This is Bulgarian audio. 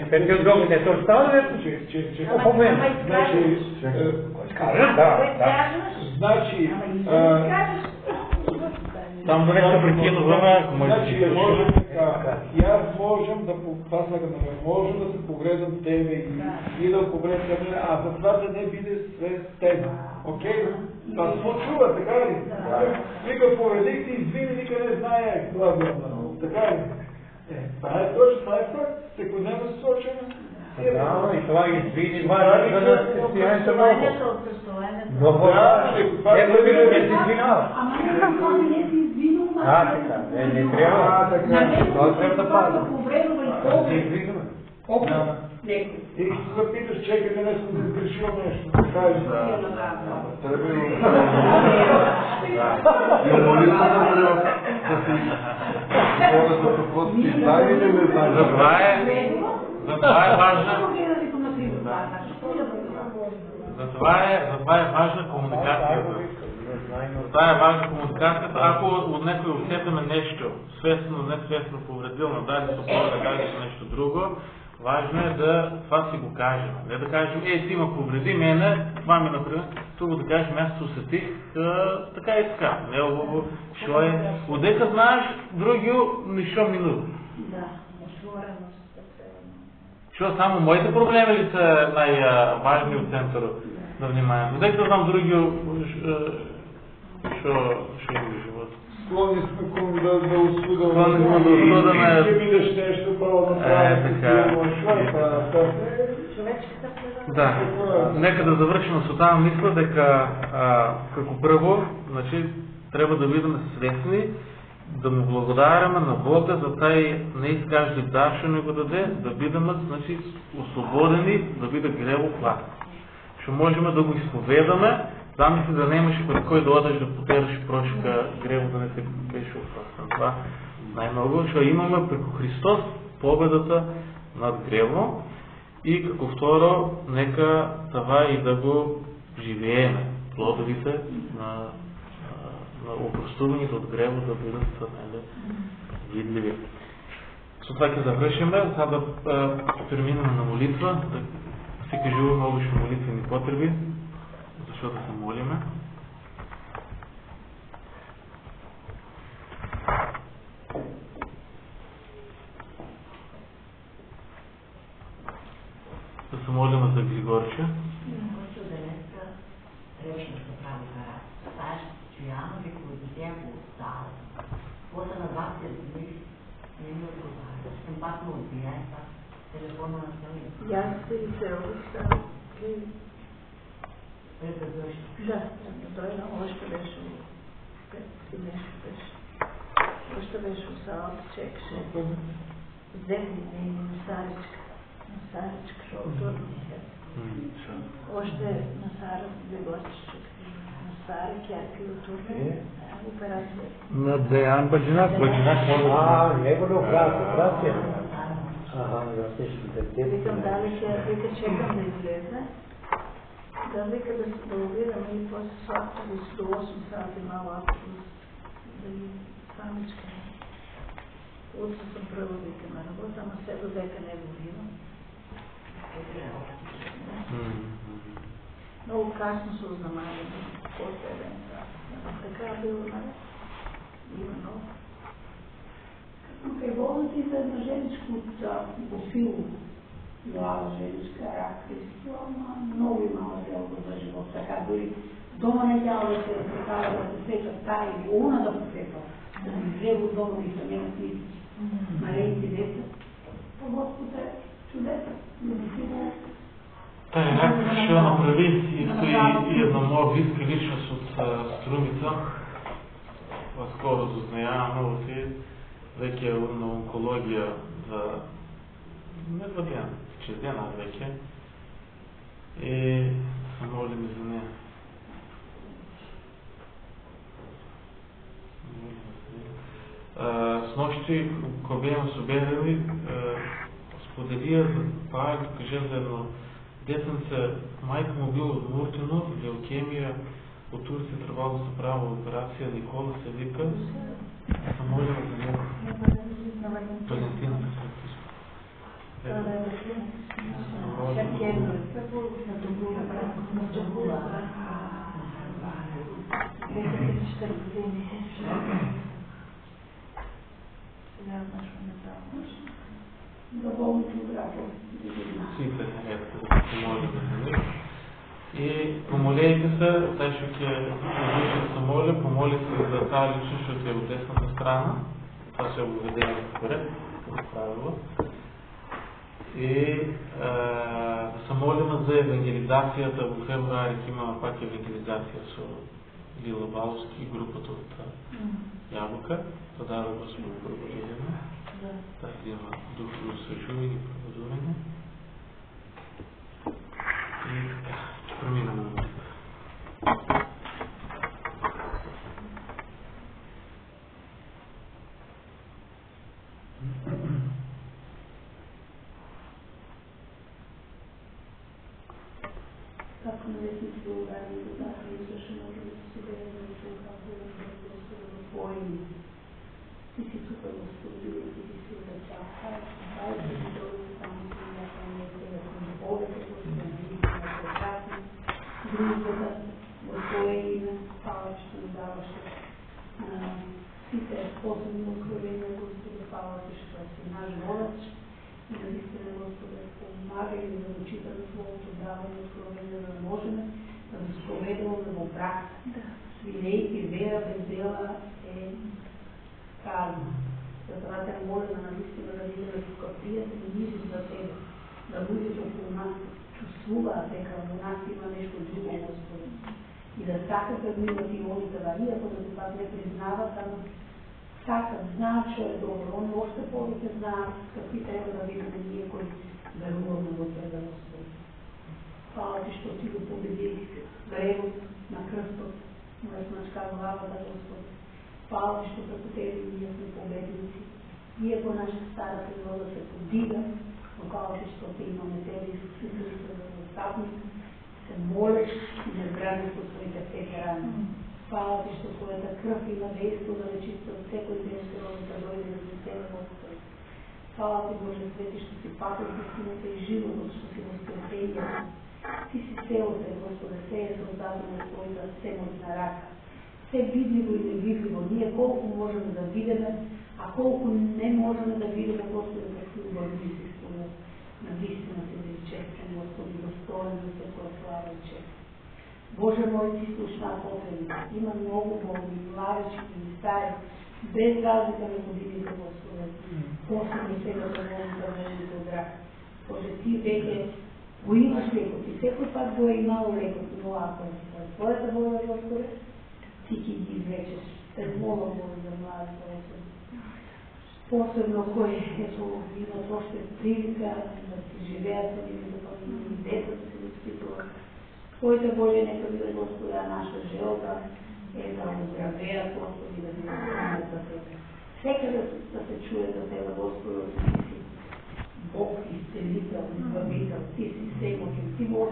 Perché il gioco è tostato Значи, там до нещо прекинуваме, ако може значи, можем така, и аз можем да можем да се погледам тебе и да погледам тебе, а за това да не биде све с тебе. Окей? Това се чува, така ли? Вика, поведих ти, извини, вика не знае, така ли? Това е точно, това е факт. Секундно се случва. Да, и това извини, важно да се стигнете много. Много важно. Не го видно да се извинава. Ама не си извинил. Така, не трябва. Това трябва да пада. Да се извинуваме. И ще се запиташ, чекай да не съм сгрешил нещо. Кажеш. И молитвата трябва да си хората какво си знае или не знае. Затова е важна. Затова е важна комуникацията. Това е важна комуникацията. Ако от някой усетаме нещо, свестно, несвестно повредил, дали се да кажеш нещо друго, важно е да това си го кажем. Не да кажем, ти има повреди мене, това ми например, тук да кажем, аз се усетих така и така. Не е хубаво, що е. Одека знаеш, другио, нищо минут. Да, отвореност. Що само моите проблеми ли са най-важни от центъра на вниманието? Одека знам другио, що има живот. Склонни сме да осудаме. Склонни сме да осудаме. Ще видиш нещо правонаправено. Да. Нека да завършим с това мисля, дека како прво, значи, трябва да бидеме свесни, да му благодаряме на Бога за тај неизкажли дар што ни го даде, да бидеме, значи, ослободени, да биде гревов плат. Што можеме да го изповедаме, замисли да немаше пред кој да одеш да потераш прошка грево, да не се беше опасен. Това най-много, што имаме преко Христос победата над грево и како второ, нека това и да го живееме, плодовите на опростувањето од грево да бидат видливи. Со това ќе завршиме, сега да преминеме на молитва, да си кажуваме обично молитвени потреби, защо да се молиме. Да се молиме за Григорче. Стоянови, които тя го оставят. После на 20 дни не ми отговаря. Съм пак му отбия и пак телефона на стълница. Я се изцело става. Предадъщо. Да, той още беше и нещо беше. Още беше в салата, чекаше. Вземни нейни на Саричка. На Саричка, защото още на Сара Бегочичка. На Деян Баджинак може да... него ли оправя? Викам, дали вика, чекам да излезе. Да вика да се дообираме и после слабко до 8 сати малко да ги самичка. Утре съм пръва вика на работа, ама все до дека не го имам. Много късно се узнамали, така било, нали? Именно. Kaj voliti za jedno ženičku bofilу, glava ženička, rak, много имала делба за живот. Така дори дома не тяло да се разпекава, да се сеча стая или уна да посепа, да се взева от дома и самия на книгите. Малените деца. По Господ е чудеса. Бofилу. Taj rak ще направи и една моя близка личност от Струмица. Скоро дознаяваме си, веќе е на онкологија за не 2 дена, 6 дена веќе. И се молиме за нея. С нощи, кога бяхме соберени, споделија за това, кажа за едно детенце, майка му била от Муртино, леукемия, от Турция трябвало да се прави операция, Никола се вика, се молим за него. Валентина се декември. На Добруга брак. На Добруга брак. 2004 години. Сега нашо недавно. Да болното здраво. Сите, ето, да може да се. И помолейте се, тъй ще се моля, помоли се за тази личност, ще е от десната страна. Това ще е въведение вперед, като правило. И да се молим за евангелизацията. В февруари има пак евангелизация с Лила Баловски и групата от Ябълка. Тогава Господи пробудуваме. Да има духово освежуване и пробудуване. И така, преминаме на молитва. Както на вестните Българи и додаха, и също може да се събере на Бога, Господа в Твое име. Ти си тук, Господи, и ти си света част. Дай да ти дойде само си на планета, да съм болите, Господи, да се прекрасни, дружбата в Твое име, слава, че ни даваш сите способни откровения, Господи, слава, че си наш водач. И наистина, Господи, помагай ни да учитаме Твоето даване и откровение, да можем да го споведаме да го практика. Свидейки вера без дела е казано. Затова те моля наистина да видим тук приятели и нижи за Тебе, да людите около нас чувствуваат дека у нас има нещо друго, Господи. И да сакат да го имат и они да иако да го пак не признават, ама сакат, знаат, че е добро. Они още повече знаат какви трябва да видим ние, кои веруваме во Тебе, Господи. Хвала Ти, що Ти го победили гревот на кръстот, на смачка главата, Господи. Хвала Ти, що преко Тебе ние сме победници. Иако наша стара природа се подига, но хвала Ти, що Те имаме Тебе, Исус Христос, за застапник, се молиш и не браниш по своите всеки рани. Хвала Ти, що Твоята кръв има действо да лечица от всеко и нещо да дойде за Тебе, Господи. Хвала Ти, Боже Свети, що си патил истината и животът, що си възкресението. Ти си селото, Господи, все е създадено от Твоята всемощна рака. Все видливо и невидливо. Ние колко можем да видим, а колко не можем да видим, Господи, какви убавни си стоят. Наистина си да изчествам, Господи, достоен за всякога слава и чест. Боже мой, Ти слушна потребите. Има много болни, младички и стари, без разлика на годините, Господи. Посебно сега да молим да молим от рак. Боже, Ти веќе го имаш лекот и секој пат го е имало лекот, но ако е Твоята воля, Господи, Ти ги извлечеш. Те молам, Боже, за младите, Господи. Посебно кој имат още прилика да си живеят с ними, да имат деца да се възпитуват. Твоите Боже, нека биде, Господи, наша желба е да оздравеят, Господи, да ги възпитуват за Тебе. Всека да се чуе за Тебе, Господи, Ти си Бог, изцелител, избавител, Ти си всемогъщ, Ти можеш